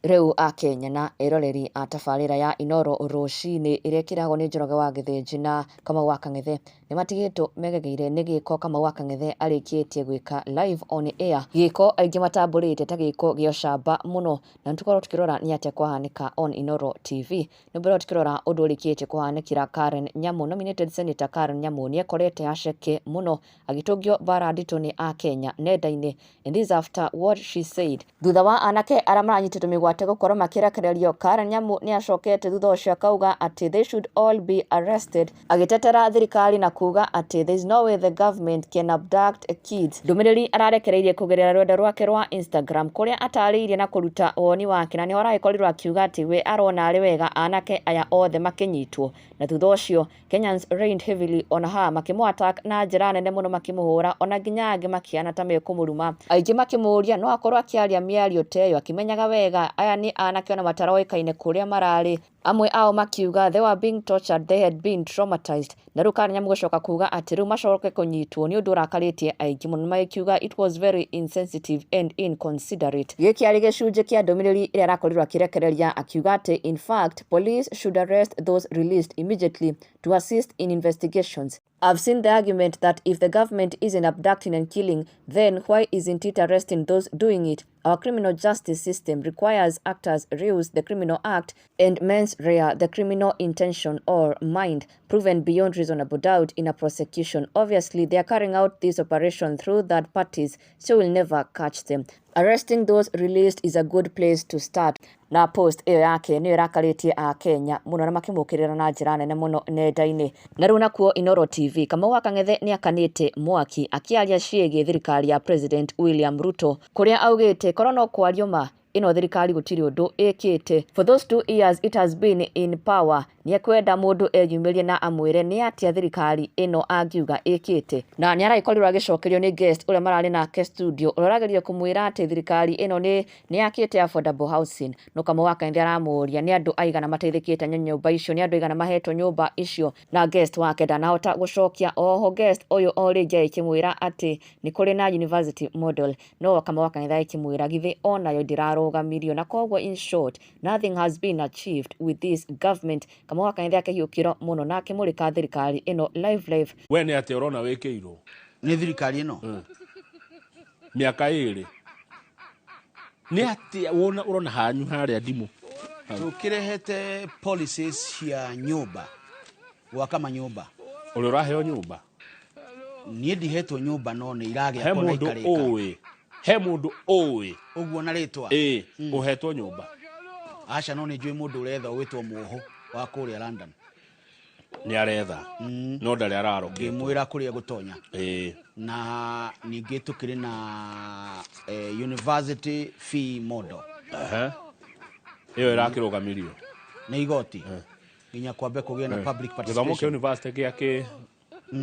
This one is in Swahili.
Rĩu a Kenya na eroreri a tabarĩra ya Inoro rũcinĩ ĩrĩa ĩkĩragwo nĩ Njoroge wa Gĩthĩnji na Kamau wa Kang'ethe nĩmatigĩtwo megegeire nĩ gĩko Kamau wa Kang'ethe arĩkĩtie gwĩka live on air, gĩko aingĩ matambũrĩte ta gĩko gĩa ũcamba mũno, na nĩtũkorwo tukĩrora nĩ atĩa kwahanĩka on Inoro TV. Nĩmbere tukĩrora ũndũ ũrĩkĩtie kũhanĩkĩra Karen Nyamu. Nominated Senator Karen Nyamu nĩekorete aceke mũno agĩtũngio bara nditũ nĩ a Kenya nenda-inĩ, and this after what she said thutha wa anake arĩa maranyitĩtwo mĩgwate gũkorwo makĩrekererio. Karen Nyamu nĩacokete thutha ũcio akauga atĩ they should all be arrested, agĩtetera thirikari na kuga atĩ there is no way the government can abduct kids. Ndũmĩrĩri ararekereirie kũgerera rwenda rwake rwa Instagram kũrĩa atarĩirie na kũruta woni wake, na nĩho aragĩkorirwo akiuga atĩ we arona arĩ wega anake aya othe makĩnyitwo, na thutha ũcio Kenyans rained heavily on her, makĩmũ-attack na njĩra nene mũno, makĩmũhũra ona nginya angĩ makĩana ta mekũmũruma, aingĩ makĩmũria no akorwo akĩaria mĩario ta ĩyo akĩmenyaga wega aya nĩ anake ona mataroĩkaine kũrĩa mararĩ. Amwe ao makiuga they were being tortured, they had been traumatized, na rĩu Karen Nyamu gũcoka kuga atĩ rĩu macoke kũnyitwo nĩ ũndũ ũrakarĩtie aingĩ mũno, magĩkiuga it was very insensitive and inconsiderate. Gĩkĩ arĩ gĩcunjĩ kĩa ndũmĩrĩri ĩrĩa arakorirwo akĩrekereria, akiuga atĩ in fact police should arrest those released immediately to assist in investigations. I've seen the argument that if the government isn't abducting and killing, then why isn't it arresting those doing it? Our criminal justice system requires actors reuse the criminal act and mens rea the criminal intention or mind proven beyond reasonable doubt in a prosecution. Obviously, they are carrying out this operation through third parties, so we'll never catch them. Arresting those released is a good place to start. Na post ĩyo yake nĩyo ĩrakarĩtie a Kenya mũno na makĩmũkĩrĩra na njĩra nene mũno nenda-inĩ. Na rĩu nakuo Inoro TV, Kamau wa Kang'ethe nĩakanĩte mwaki akĩaria ciĩgiĩ thirikari ya President William Ruto, kũrĩa augĩte korwo no kwario ma ĩno thirikari gũtirĩ ũndũ ĩkĩte. For those 2 years it has been in power, nĩekwenda mũndũ eyumĩrie na amwĩre nĩ atĩa thirikari ĩno angiuga ĩkĩte. Na nĩaragĩkorirwo agĩcokerio nĩ guest ũrĩa mararĩ nake studio ũrĩa ũrageria kũmwĩra atĩ thirikari ĩno nĩ yakĩte affordable housing. No Kamau wa Kang'ethe aramũria nĩ andũ aigana mateithĩkĩte nyũmba icio, nĩ andũ aigana mahetwo nyũmba icio, na guest wake ndanahota gũcokia. Oho guest ũyũ o rĩngĩ akĩmwĩra atĩ nĩ kũrĩ na university model, no Kamau wa Kang'ethe akĩmwĩra githĩ onayo ndirarũgamirio, na koguo in short nothing has been achieved with this government. Kamau wa Kang'ethe akĩhiũkĩrwo mũno na akĩmũrĩka thirikari ĩno live. We nĩ atĩ ũrona wĩkĩirwo nĩ thirikari ĩno mĩaka ĩrĩ, nĩ atĩ ũrona hanyu harĩa ndimũ tũkĩrehete policies cia nyũmba gwaka manyũmba. ũrĩa ũraheo nyũmba niĩ ndihetwo nyũmba no nĩ iragĩa kona ikarĩka. He mũndũ ũĩ ũguo na rĩtwa ũhetwo nyũmba. Aca no nĩ njũĩ mũndũ ũretha wĩtwo Mwoho wa kũrĩa London. Nĩ aretha no ndarĩ araro ngĩmwĩra kũrĩa gũtonya. Na ningĩ tũkĩrĩ na university fee model. Ĩyo ĩrakĩrũgamirio nĩ igoti nginya kwambe kũgĩa na public participation. Gĩthomo kĩa university gĩake